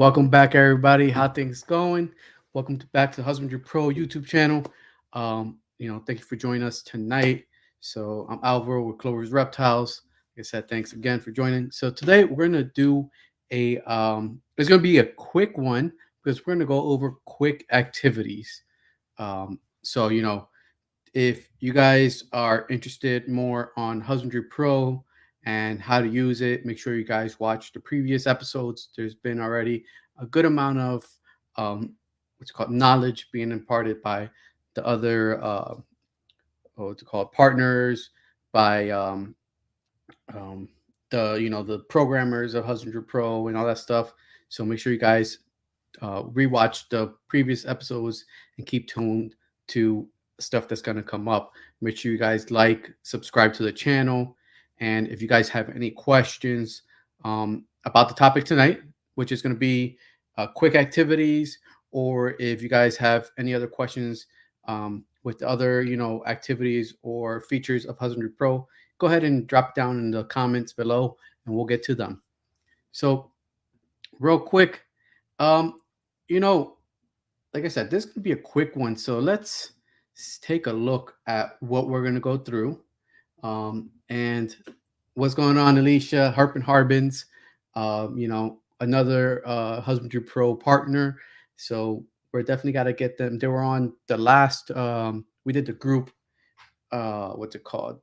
Welcome back, everybody. How things going? Welcome back to the Husbandry Pro YouTube channel. Thank you for joining us tonight. So I'm Alvaro with Clovers Reptiles. Like I said, thanks again for joining. So today we're gonna do it's gonna be a quick one because we're gonna go over quick activities. So if you guys are interested more on Husbandry Pro and how to use it, make sure you guys watch the previous episodes. There's been already a good amount of what's called knowledge being imparted by the other what's it called partners, by um, the programmers of Husbandry Pro and all that stuff. So make sure you guys rewatch the previous episodes and keep tuned to stuff that's going to come up. Make sure you guys subscribe to the channel, and if you guys have any questions about the topic tonight, which is going to be quick activities, or if you guys have any other questions with other activities or features of Husbandry Pro, go ahead and drop down in the comments below, and we'll get to them. So, real quick, um, you know, like I said, this could be a quick one. So let's take a look at what we're going to go through. And what's going on, Alicia, Harp and Harbins, another Husbandry Pro partner. So we're definitely got to get them. They were on the last, we did the group, what's it called?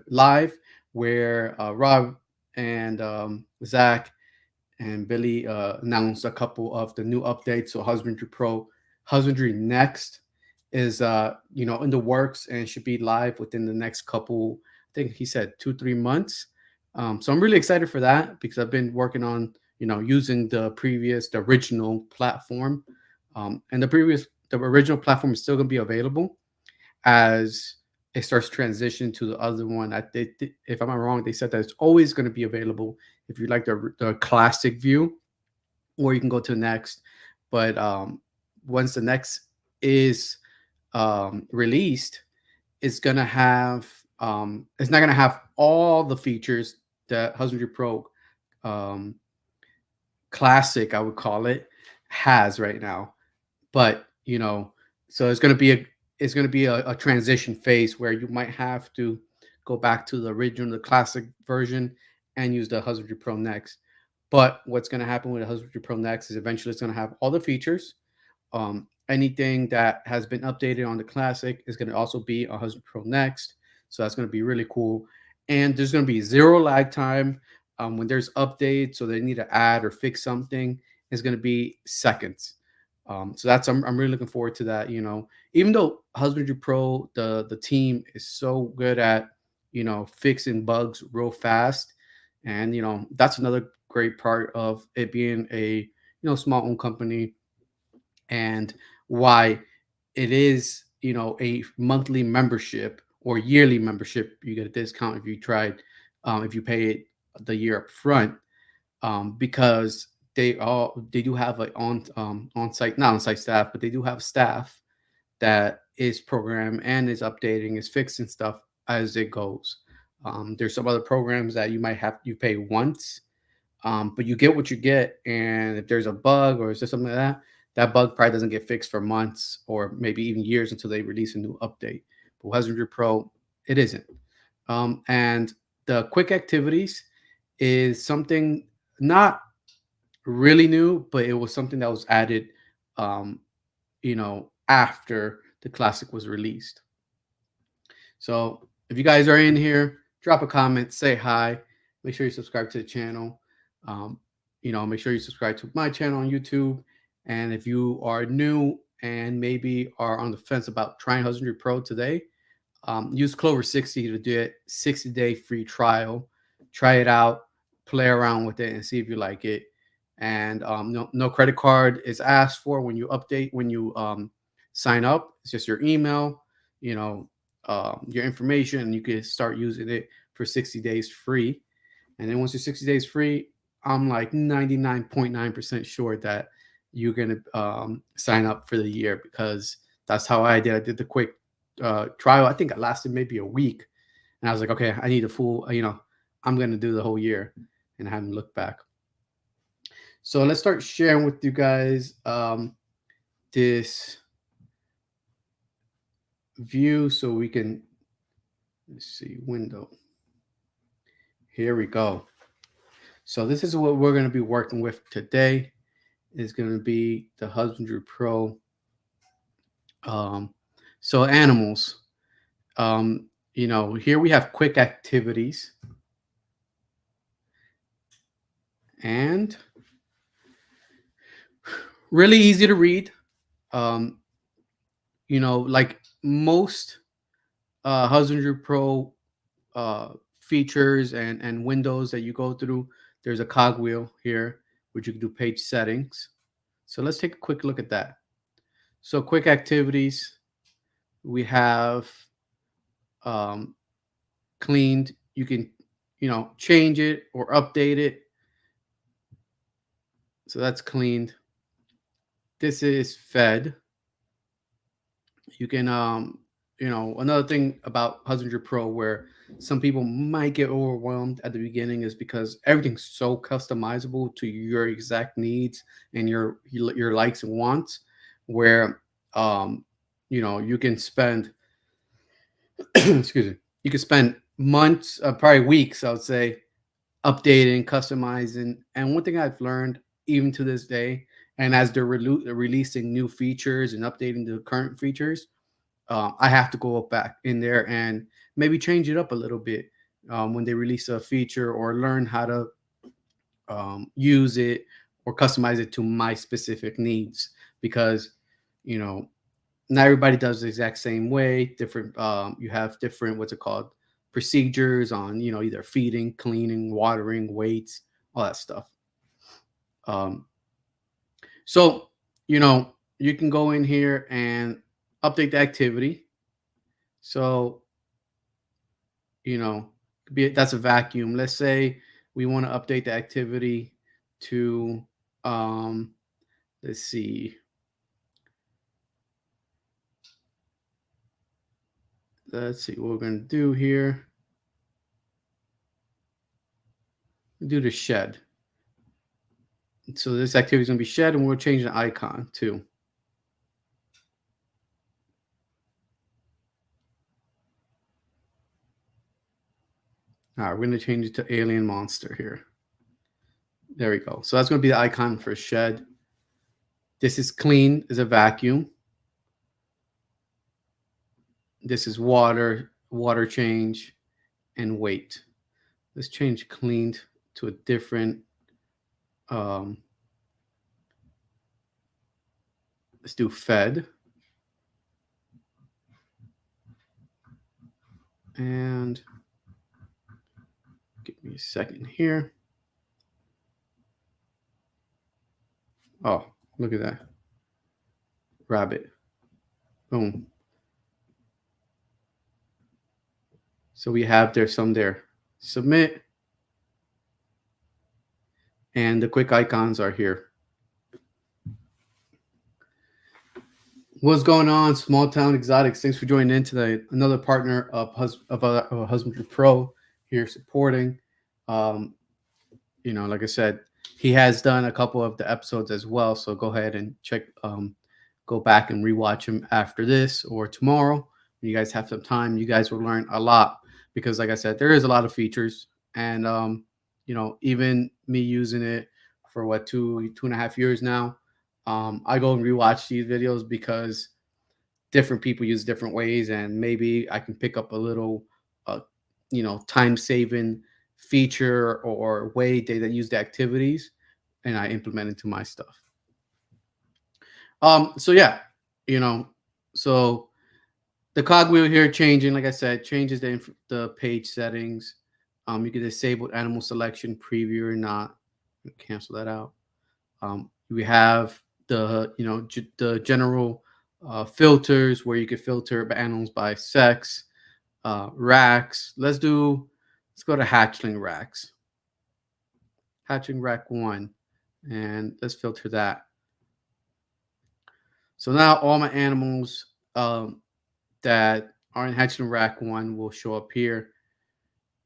Live, where Rob and Zach and Billy announced a couple of the new updates. So Husbandry Pro, Husbandry Next is in the works and should be live within the next couple. I think he said 2-3 months. So I'm really excited for that because I've been working on using the original platform, and the original platform is still going to be available as it starts transition to the other one. If I'm not wrong, they said that it's always going to be available if you like the classic view, or you can go to next. But once the next is released, it's gonna have it's not gonna have all the features that Husbandry Pro um, Classic, I would call it, has right now. But so it's gonna be a transition phase where you might have to go back to the original, the classic version, and use the Husbandry Pro Next. But what's going to happen with the Husbandry Pro Next is eventually it's going to have all the features. Anything that has been updated on the classic is going to also be on Husbandry Pro Next. So that's going to be really cool. And there's going to be zero lag time when there's updates, so they need to add or fix something. It's going to be seconds. So I'm really looking forward to that. Even though Husbandry Pro, the team is so good at fixing bugs real fast, and that's another great part of it being a small owned company, and why it is a monthly membership or yearly membership. You get a discount if you pay it the year up front, because they do have like on-site, not on-site staff, but they do have staff that is programmed and is updating, is fixing stuff as it goes. There's some other programs that you pay once, but you get what you get, and if there's a bug or is there something like that bug probably doesn't get fixed for months or maybe even years until they release a new update. But with Husbandry Pro, it isn't. And the quick activities is something not really new, but it was something that was added, after the classic was released. So if you guys are in here, drop a comment, say hi. Make sure you subscribe to the channel. Make sure you subscribe to my channel on YouTube. And if you are new and maybe are on the fence about trying Husbandry Pro today, use Clover 60 to do it. 60-day free trial. Try it out, play around with it, and see if you like it. And no credit card is asked for when you sign up. It's just your email, your information, and you can start using it for 60 days free. And then once you're 60 days free, I'm like 99.9% sure that you're going to sign up for the year, because that's how I did. I did the quick trial. I think it lasted maybe a week. And I was like, okay, I need a full, I'm going to do the whole year. And I haven't looked back. So let's start sharing with you guys this view so we can, let's see, window. Here we go. So this is what we're going to be working with today. Is going to be the Husbandry Pro. Um, so animals. Um, here we have quick activities, and really easy to read. Um, like most Husbandry Pro uh, features and windows that you go through, there's a cogwheel here, which you can do page settings. So let's take a quick look at that. So quick activities, we have um, cleaned. You can, change it or update it. So that's cleaned. This is fed. You can, another thing about Husbandry Pro where some people might get overwhelmed at the beginning is because everything's so customizable to your exact needs and your likes and wants, where um, you can spend excuse me, you can spend months, probably weeks, I would say, updating, customizing. And one thing I've learned even to this day, and as they're releasing new features and updating the current features, I have to go back in there and maybe change it up a little bit when they release a feature, or learn how to use it or customize it to my specific needs, because you know not everybody does the exact same way. Different, you have different, what's it called, procedures on, either feeding, cleaning, watering, weights, all that stuff. Um, so you can go in here and update the activity. So you know that's a vacuum. Let's say we want to update the activity to um, let's see, what we're going to do here. Do the shed. So this activity is going to be shed, and we'll change the icon too. All right, we're going to change it to alien monster here. There we go. So that's going to be the icon for shed. This is clean, is a vacuum. This is water change, and weight. Let's change cleaned to a different, um, let's do fed. And give me a second here. Oh, look at that. Rabbit. Boom. So we have there some there. Submit. And the quick icons are here. What's going on, Small Town Exotics? Thanks for joining in today. Another partner of Husbandry Pro here supporting. Um, like I said, he has done a couple of the episodes as well. So go ahead and check, go back and rewatch him after this or tomorrow. When you guys have some time, you guys will learn a lot, because, like I said, there is a lot of features, and even me using it for what, 2.5 years now. I go and rewatch these videos because different people use different ways, and maybe I can pick up a little, time saving feature or way that use the activities, and I implement into my stuff. So yeah, you know, so the cogwheel here changing, like I said, changes the page settings. You can disable animal selection preview or not. Cancel that out. We have the general filters where you can filter animals by sex. Racks. Let's go to hatchling racks. Hatching rack 1, and let's filter that. So now all my animals that are in hatchling rack 1 will show up here.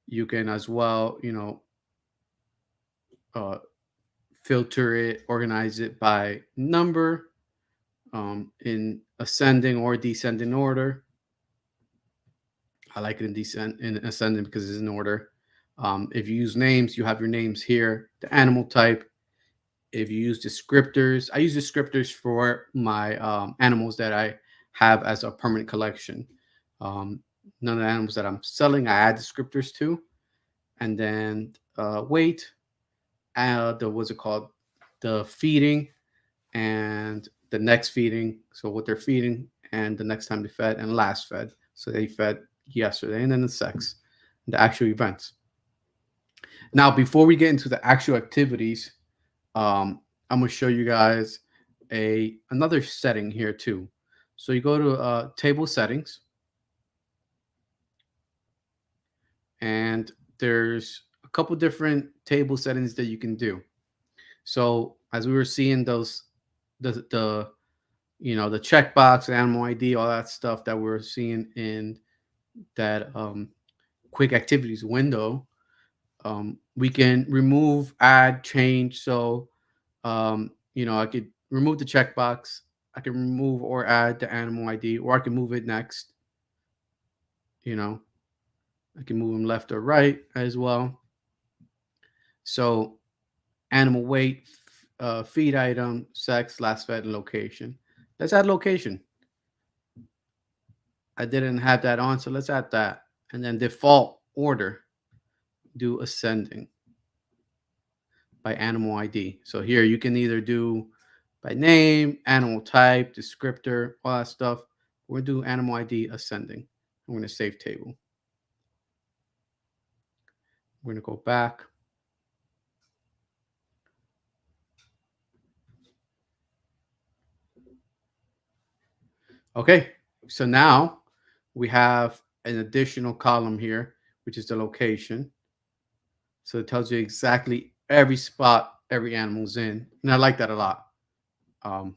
You can as well, uh, filter it, organize it by number, in ascending or descending order. I like it in ascending because it's in order. If you use names, you have your names here, the animal type. If you use descriptors, I use descriptors for my animals that I have as a permanent collection. Um, None of the animals that I'm selling, I add descriptors to. And then weight, the what's it called? The feeding and the next feeding. So what they're feeding and the next time they fed and last fed. So they fed yesterday, and then the sex, the actual events. Now, before we get into the actual activities, I'm gonna show you guys another setting here too. So you go to table settings, and there's a couple different table settings that you can do. So as we were seeing those, the the checkbox, animal ID, all that stuff that we're seeing in that quick activities window, we can remove, add, change. So I could remove the checkbox. I can remove or add the animal ID, or I can move it next. You know, I can move them left or right as well. So animal weight, feed item, sex, last fed, and location. Let's add location. I didn't have that on, so let's add that. And then default order, do ascending by animal ID. So here you can either do by name, animal type, descriptor, all that stuff. We're going to do animal ID ascending. I'm going to save table. We're going to go back. Okay, so now we have an additional column here, which is the location. So it tells you exactly every spot every animal's in. And I like that a lot. Um,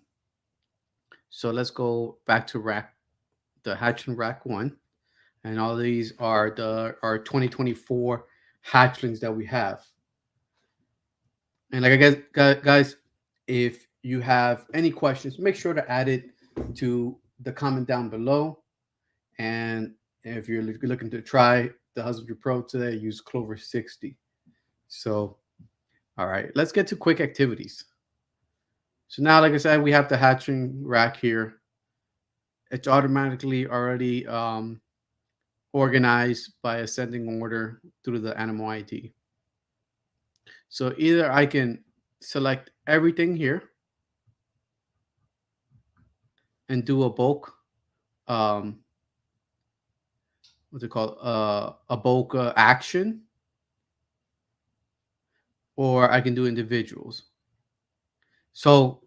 so let's go back to rack, the hatchling rack one. And all these are our 2024 hatchlings that we have. And like I guess, guys, if you have any questions, make sure to add it to the comment down below. And if you're looking to try the Husbandry Pro today, use Clover 60. So, all right, let's get to quick activities. So now, like I said, we have the hatching rack here. It's automatically already organized by ascending order through the animal ID. So either I can select everything here and do a bulk, um, what's it called, a bulk action, or I can do individuals. So,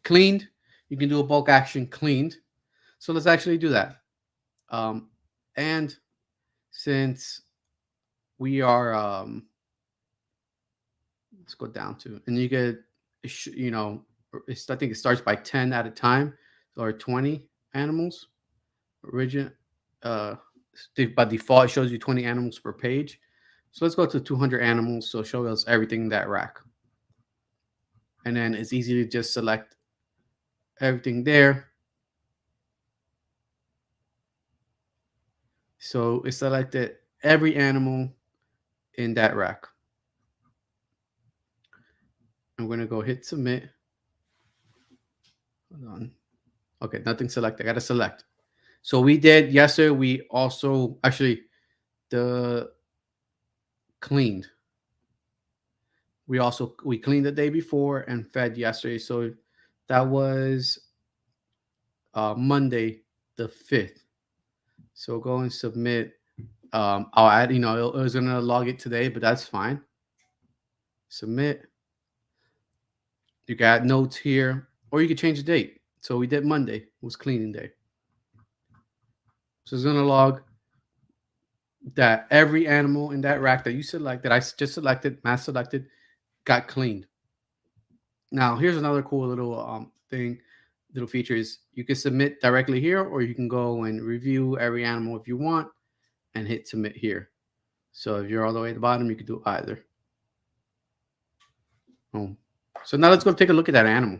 cleaned, you can do a bulk action cleaned. So let's actually do that. And since we are, let's go down to, and you get, I think it starts by 10 at a time, or 20 animals. Origin, uh, by default, it shows you 20 animals per page. So let's go to 200 animals. So show us everything in that rack. And then it's easy to just select everything there. So it selected every animal in that rack. I'm going to go hit submit. Hold on. Okay, nothing selected. I got to select. So we did yesterday. We also actually the cleaned. We cleaned the day before and fed yesterday. So that was Monday the 5th. So go and submit. I'll add, it was going to log it today, but that's fine. Submit. You got notes here, or you could change the date. So we did Monday, was cleaning day. So it's going to log that every animal in that rack that you select, that I just selected, mass selected, got cleaned. Now, here's another cool little little feature is you can submit directly here, or you can go and review every animal if you want and hit submit here. So if you're all the way at the bottom, you could do either. Oh. So now let's go take a look at that animal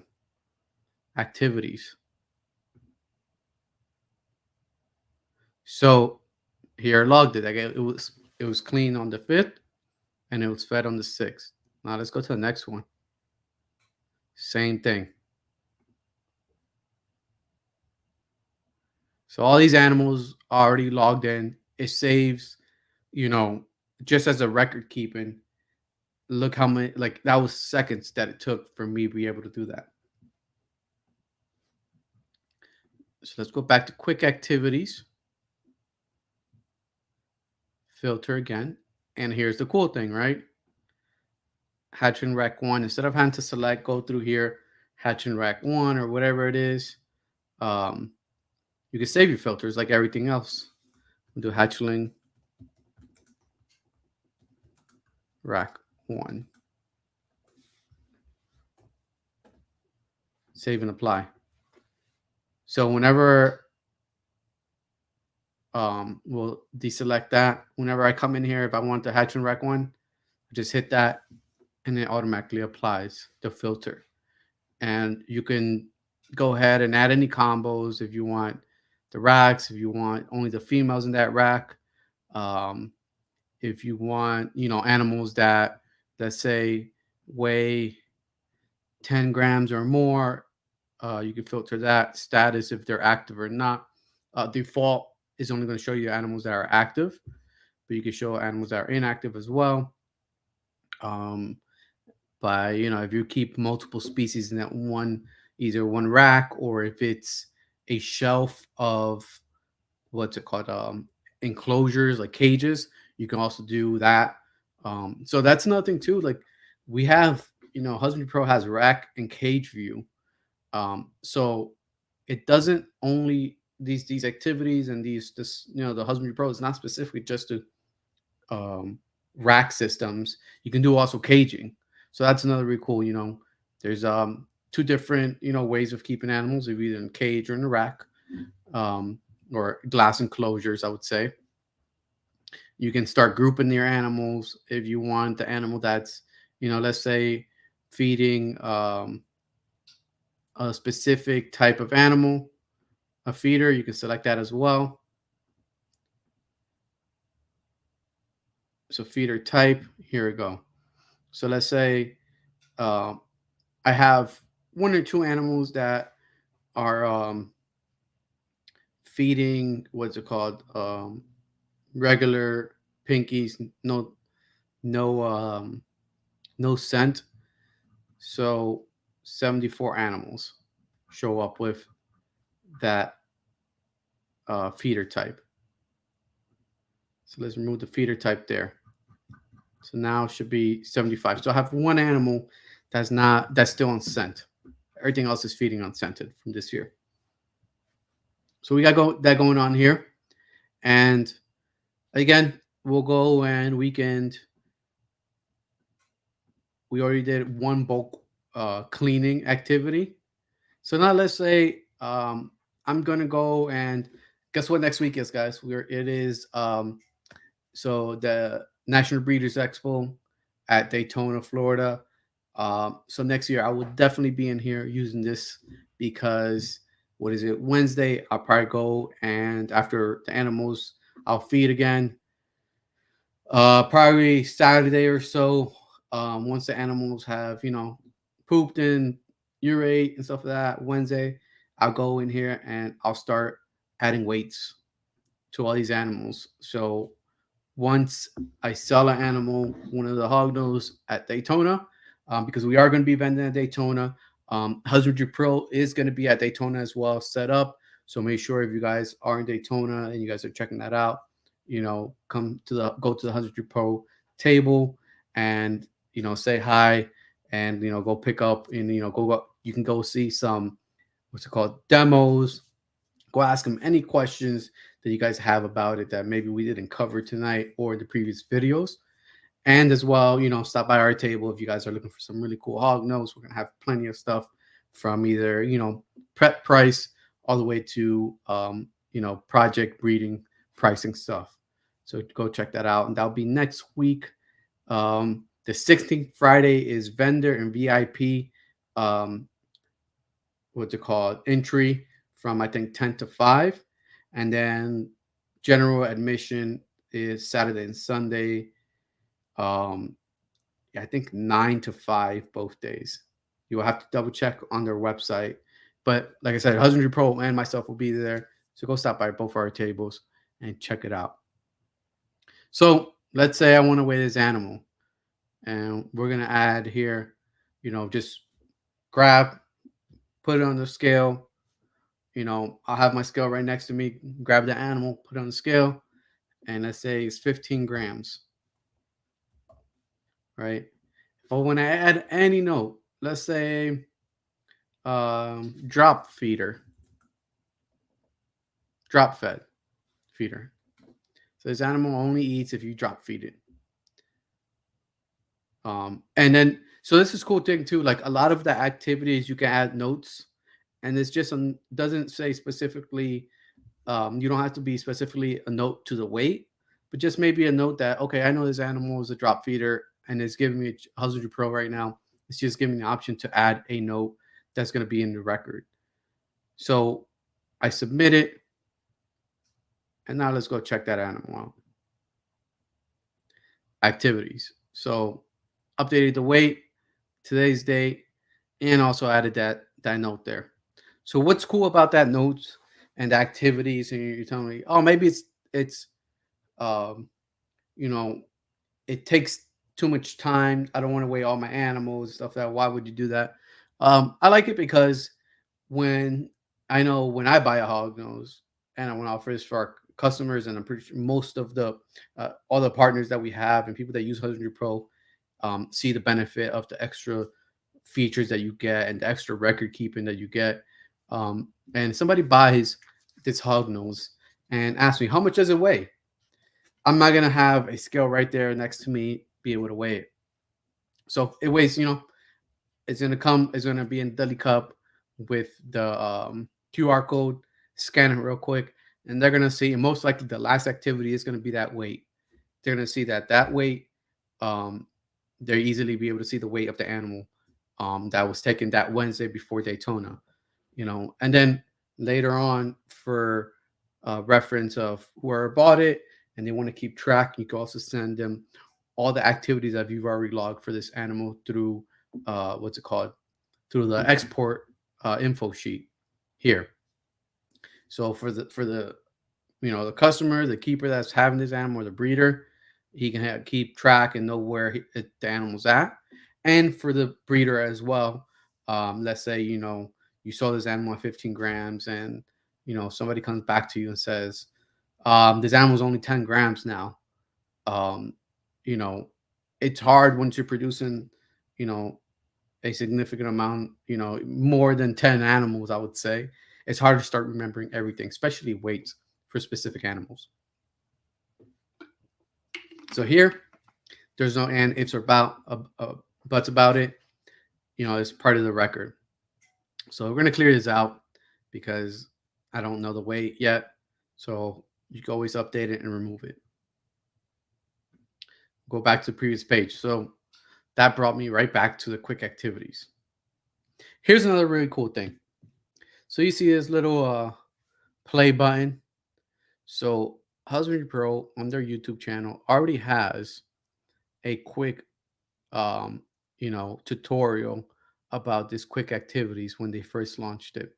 activities. So here I logged it. It was clean on the 5th and it was fed on the 6th. Now let's go to the next one. Same thing. So all these animals are already logged in. It saves, you know, just as a record keeping. Look how many, like that was seconds that it took for me to be able to do that. So let's go back to quick activities, filter again. And here's the cool thing, right? Hatch and rack one, instead of having to select, go through here, hatch and rack one or whatever it is, um, you can save your filters like everything else. We'll do hatchling rack one. Save and apply. So whenever we'll deselect that. Whenever I come in here, if I want to hatch and rack one, I just hit that and it automatically applies the filter. And you can go ahead and add any combos if you want the racks, if you want only the females in that rack. Um, if you want, animals that, let's say, weigh 10 grams or more, you can filter that status if they're active or not. Default is only going to show you animals that are active, but you can show animals that are inactive as well. By if you keep multiple species in that either one rack, or if it's a shelf of what's it called, enclosures like cages, you can also do that. So that's another thing too. Like we have, Husbandry Pro has rack and cage view. So it doesn't only these activities and the Husbandry Pro is not specifically just to rack systems. You can do also caging. So that's another really cool. There's two different ways of keeping animals, either in cage or in a rack, or glass enclosures, I would say. You can start grouping your animals if you want the animal that's, let's say, feeding a specific type of animal, a feeder. You can select that as well. So feeder type, here we go. So let's say I have one or two animals that are feeding, what's it called, regular pinkies, no scent. So 74 animals show up with that feeder type. So let's remove the feeder type there. So now it should be 75. So I have one animal that's still on scent. Everything else is feeding unscented from this year. So we got that going on here. And again, we'll go and we already did one bulk cleaning activity. So now let's say I'm gonna go and guess what next week is, guys? It is so the National Breeders Expo at Daytona, Florida. So next year I will definitely be in here using this because what is it? Wednesday I'll probably go, and after the animals I'll feed again. Probably Saturday or so. Once the animals have pooped and urate and stuff like that. Wednesday I'll go in here and I'll start adding weights to all these animals. So once I sell an animal, one of the hognose at Daytona, because we are going to be vending at Daytona. Husbandry.Pro is going to be at Daytona as well, set up. So make sure if you guys are in Daytona and you guys are checking that out, go to the Husbandry.Pro table and say hi and go pick up and you can go see some what's it called demos. Go ask them any questions that you guys have about it that maybe we didn't cover tonight or the previous videos. And as well, stop by our table if you guys are looking for some really cool hog nose. We're gonna have plenty of stuff from either prep price all the way to project breeding pricing stuff. So go check that out, and that'll be next week. The 16th Friday is vendor and VIP, um, what's it called, entry from I think 10 to 5. And then general admission is Saturday and Sunday. Um, yeah, I think 9 to 5 both days. You will have to double check on their website. But like I said, Husbandry Pro and myself will be there. So go stop by both our tables and check it out. So let's say I want to weigh this animal, and we're gonna add here, just grab, put it on the scale. I'll have my scale right next to me. Grab the animal, put it on the scale, and let's say it's 15 grams, right? But when I add any note, let's say drop feeder, drop fed feeder. So this animal only eats if you drop feed it. And then, so this is cool thing too. Like a lot of the activities, you can add notes, and it's just doesn't say specifically. You don't have to be specifically a note to the weight, but just maybe a note that, okay, I know this animal is a drop feeder and it's giving me a Husbandry Pro right now. It's just giving me the option to add a note that's going to be in the record. So I submit it, and now let's go check that animal out. Activities. So updated the weight, today's date, and also added that note there. So what's cool about that notes and the activities, and you're telling me, oh, maybe it's um, you know, it takes too much time. I don't want to weigh all my animals, stuff that. Why would you do that? I like it because when I know when I buy a hog nose and I want to offer this for our customers, and I'm pretty sure most of the all the partners that we have and people that use Husbandry Pro see the benefit of the extra features that you get and the extra record keeping that you get. And somebody buys this hog nose and asks me, how much does it weigh? I'm not gonna have a scale right there next to me be able to weigh it. So it weighs, it's gonna be in deli cup with the QR code. Scan it real quick, and they're gonna see. And most likely, the last activity is gonna be that weight. They're gonna see that weight. Um, they easily be able to see the weight of the animal that was taken that Wednesday before Daytona. And then later on for reference of whoever bought it and they want to keep track, you can also send them all the activities that you've already logged for this animal through what's it called, through the export info sheet here. So for the the customer, the keeper that's having this animal, or the breeder, he can keep track and know where the animal's at. And for the breeder as well, let's say you saw this animal at 15 grams, and somebody comes back to you and says, this animal's only 10 grams now. um, you know it's hard once you're producing you know a significant amount, more than 10 animals, I would say. It's hard to start remembering everything, especially weights for specific animals. So here, there's no and ifs or buts about it. It's part of the record. So we're going to clear this out because I don't know the weight yet. So you can always update it and remove it. Go back to the previous page. So that brought me right back to the quick activities. Here's another really cool thing. So you see this little play button. So Husbandry Pro on their YouTube channel already has a quick tutorial about this quick activities when they first launched it.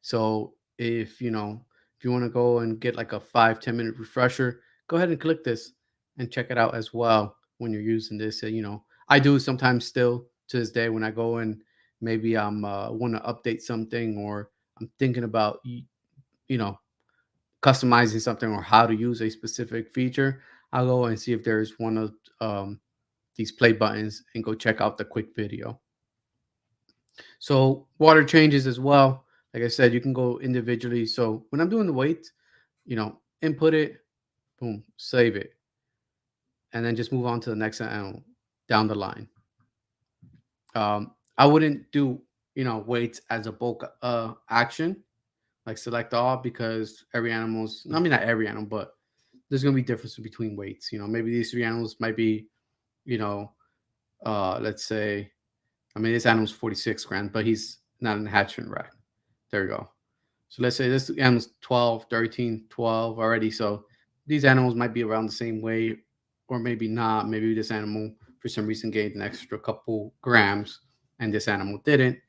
So if you want to go and get like a 5-10 minute refresher, go ahead and click this and check it out as well when you're using this. I do sometimes still to this day when I go and maybe I'm want to update something, or I'm thinking about you know customizing something or how to use a specific feature. I'll go and see if there's one of these play buttons and go check out the quick video. So water changes as well. Like I said, you can go individually. So when I'm doing the weight, input it, boom, save it, and then just move on to the next animal down the line. I wouldn't do weights as a bulk action, like select all, because every animal's, I mean, not every animal, but there's going to be differences between weights. Maybe these three animals might be you know, let's say, I mean, this animal's 46 grams, but he's not in the hatch and rack. There you go. So let's say this animal's 12, 13, 12 already. So these animals might be around the same weight, or maybe not. Maybe this animal, for some reason, gained an extra couple grams and this animal didn't.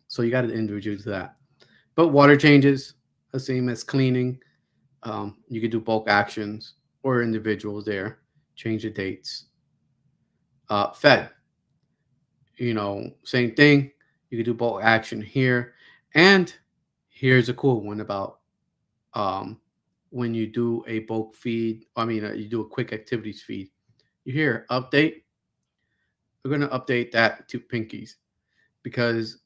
So you got to individual to that. But water changes, the same as cleaning. You could do bulk actions or individuals there. Change the dates. Fed, same thing. You could do bulk action here. And here's a cool one about um, when you do a bulk feed. I mean, you do a quick activities feed. You hear update. We're going to update that to pinkies because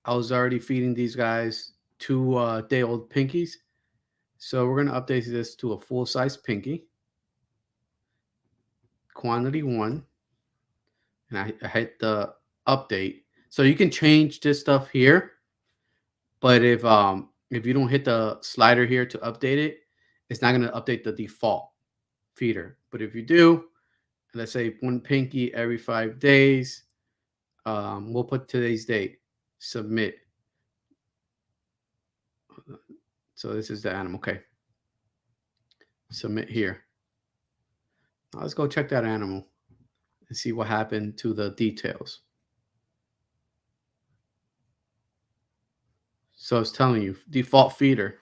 I was already feeding these guys 2 day-old pinkies. So we're going to update this to a full-size pinky, quantity 1, and I hit the update. So you can change this stuff here, but if you don't hit the slider here to update it, it's not going to update the default feeder. But if you do, let's say 1 pinky every 5 days, we'll put today's date, submit. So this is the animal. Okay, submit here. Now let's go check that animal and see what happened to the details. So it's telling you default feeder.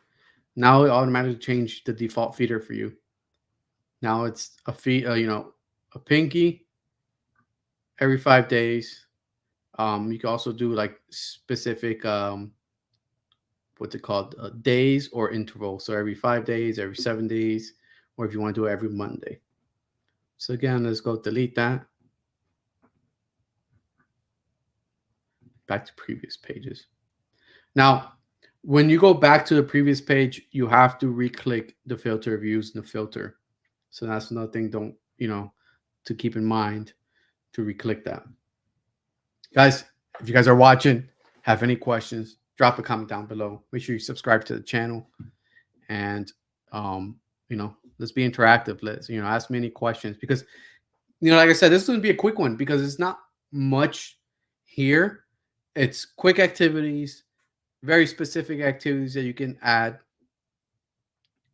Now it automatically changed the default feeder for you. Now it's a feed, a pinky every 5 days. You can also do like specific what's it called, days or interval. So every 5 days, every 7 days, or if you want to do it every Monday. So again, let's go delete that. Back to previous pages. Now, when you go back to the previous page, you have to re-click the filter if you're using the filter. So that's another thing, to keep in mind, to re-click that. Guys, if you guys are watching, have any questions, drop a comment down below. Make sure you subscribe to the channel, and let's be interactive. Let's ask me any questions, because like I said, this is going to be a quick one because it's not much here. It's quick activities, very specific activities that you can add,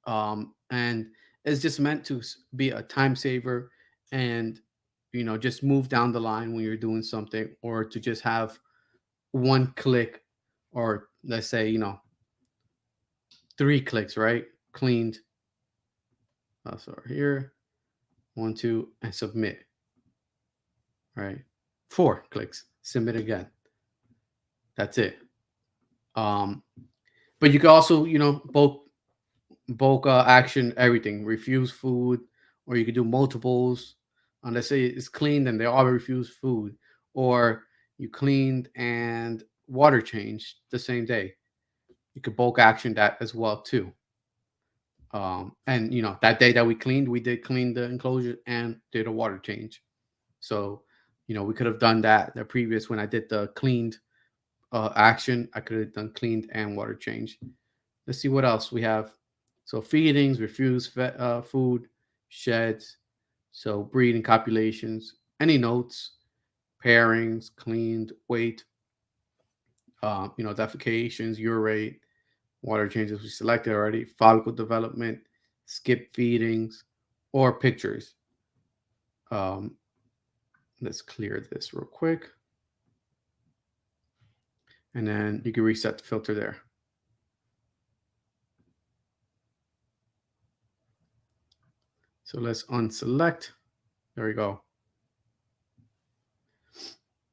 and it's just meant to be a time saver, and just move down the line when you're doing something, or to just have one click, or let's say 3 clicks, right? Cleaned. So here, 1, 2, and submit. Right, 4 clicks, submit again. That's it. But you can also bulk action everything, refuse food, or you could do multiples. Let's say it's cleaned and they all refuse food, or you cleaned and water changed the same day. You could bulk action that as well too. And that day that we cleaned, we did clean the enclosure and did a water change. So we could have done that the previous, when I did the cleaned action, I could have done cleaned and water change. Let's see what else we have. So feedings, refuse food, sheds, so breeding, copulations, any notes, pairings, cleaned, weight, defecations, urate, water changes we selected already, follicle development, skip feedings, or pictures. Let's clear this real quick. And then you can reset the filter there. So let's unselect. There we go.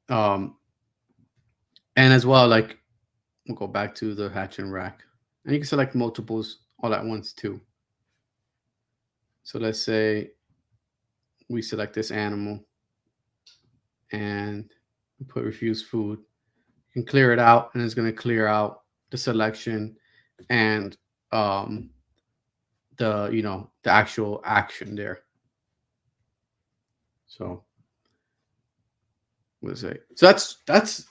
And as well, like, we'll go back to the hatch and rack. And you can select multiples all at once too. So let's say we select this animal and put refuse food. You can clear it out, and it's going to clear out the selection and the actual action there. So what is it? So that's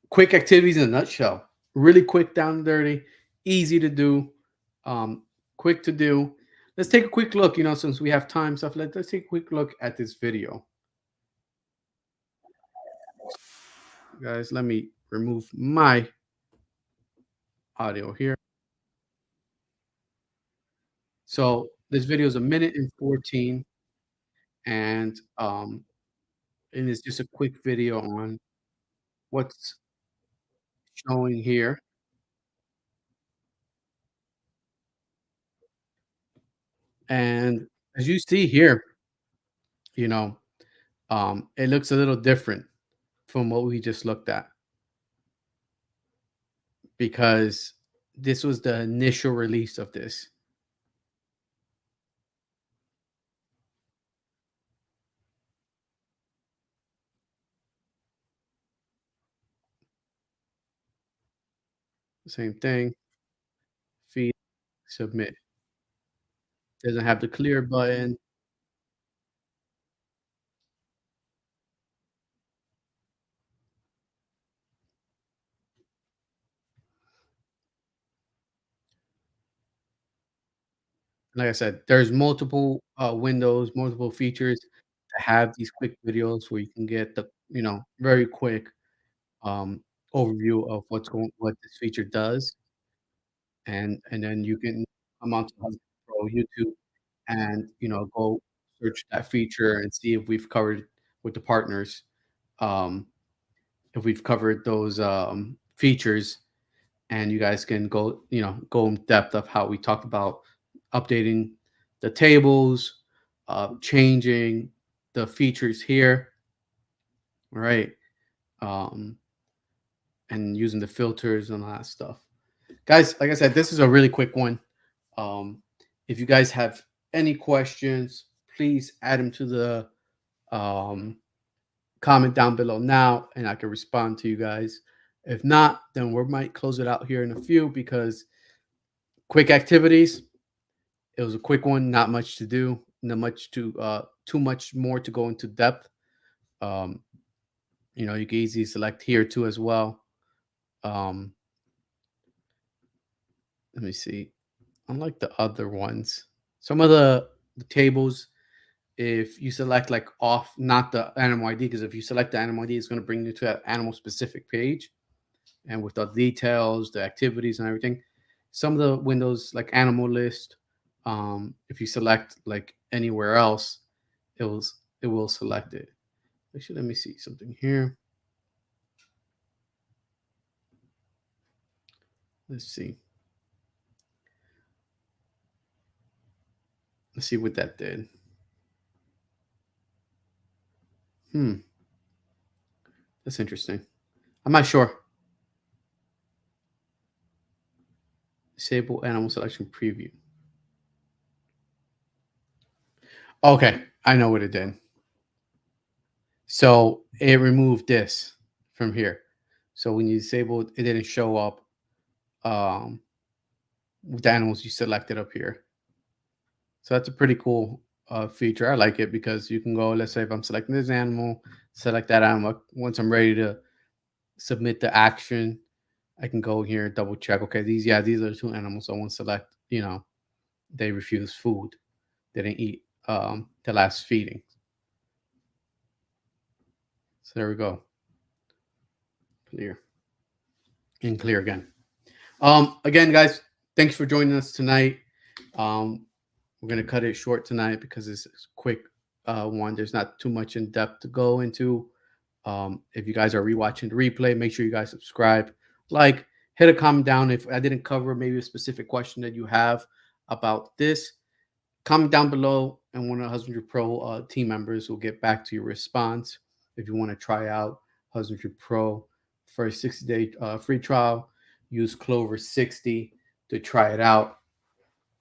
quick activities in a nutshell. Really quick, down and dirty, easy to do, quick to do. let's take a quick look. Since we have time, stuff. Let's take a quick look at this video, guys. Let me remove my audio here. So this video is a minute and 14, and it's just a quick video on what's showing here. And as you see here, you know, it looks a little different from what we just looked at because this was the initial release of this. Same thing, feed, submit. Doesn't have the clear button. Like I said, there's multiple windows, multiple features to have these quick videos where you can get the very quick um, overview of what this feature does, and then you can come onto Husband Pro YouTube and go search that feature and see if we've covered with the partners, um, if we've covered those features, and you guys can go in depth of how we talked about updating the tables, changing the features here, right? Um, and using the filters and all that stuff. Guys, like I said, this is a really quick one. Um, if you guys have any questions, please add them to the um, comment down below now, and I can respond to you guys. If not, then we might close it out here in a few because quick activities. It was a quick one, not much to do, not much to too much more to go into depth. Um, you can easily select here too as well. Um, let me see. Unlike the other ones, some of the tables, if you select like off, not the animal ID, because if you select the animal ID, it's going to bring you to that animal specific page, and with the details, the activities, and everything. Some of the windows, like animal list, if you select like anywhere else, it will select it. Actually, let me see something here. Let's see. Let's see what that did. Hmm, that's interesting. I'm not sure. Disable animal selection preview. Okay, I know what it did. So it removed this from here. So when you disabled, it didn't show up um, with the animals you selected up here. So that's a pretty cool feature. I like it because you can go, let's say if I'm selecting this animal, select that animal. Once I'm ready to submit the action, I can go here and double check. Okay, these are the two animals I want to select. They refuse food. They didn't eat the last feeding. So there we go. Clear and clear again. Again, guys, thanks for joining us tonight. Um, we're gonna cut it short tonight because it's a quick one. There's not too much in depth to go into. If you guys are rewatching the replay, make sure you guys subscribe, like, hit a comment down if I didn't cover maybe a specific question that you have about this. Comment down below, and one of the Husbandry Pro team members will get back to your response. If you want to try out Husbandry Pro for a 60-day free trial, use Clovers 60 to try it out.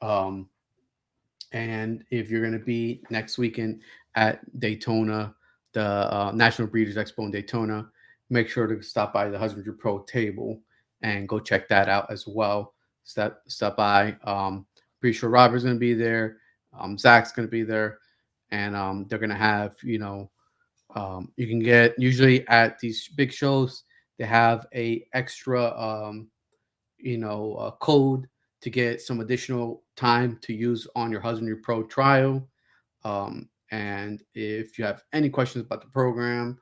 Um, and if you're going to be next weekend at Daytona, the National Breeders' Expo in Daytona, make sure to stop by the Husbandry Pro table and go check that out as well. Stop by. Pretty sure Robert's going to be there. Zach's going to be there, and they're going to have you can get usually at these big shows they have a extra code to get some additional time to use on your Husbandry Pro trial. And if you have any questions about the program,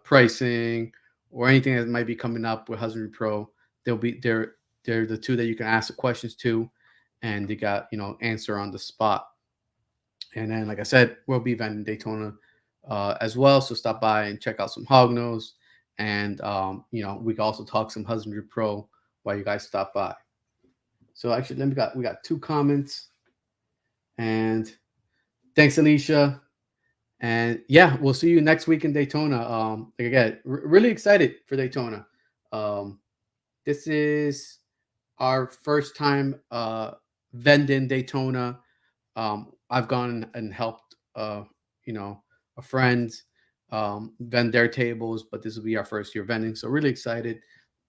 pricing, or anything that might be coming up with Husbandry Pro, they'll be there. They're the two that you can ask the questions to, and they got answer on the spot. And then, like I said, we'll be vending Daytona as well. So stop by and check out some hog nose, and we can also talk some Husbandry Pro while you guys stop by. So actually, we got two comments, and thanks, Alicia. And yeah, we'll see you next week in Daytona. Like again, really excited for Daytona. Um, this is our first time vending Daytona. I've gone and helped, a friend vend their tables, but this will be our first year vending. So really excited.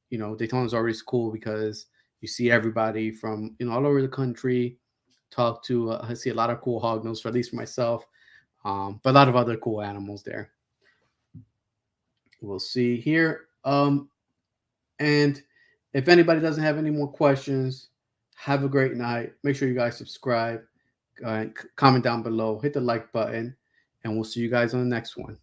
Daytona is always cool because you see everybody from all over the country. Talk to I see a lot of cool hognose, for at least for myself, but a lot of other cool animals there. We'll see here. And if anybody doesn't have any more questions, have a great night. Make sure you guys subscribe, comment down below, hit the like button, and we'll see you guys on the next one.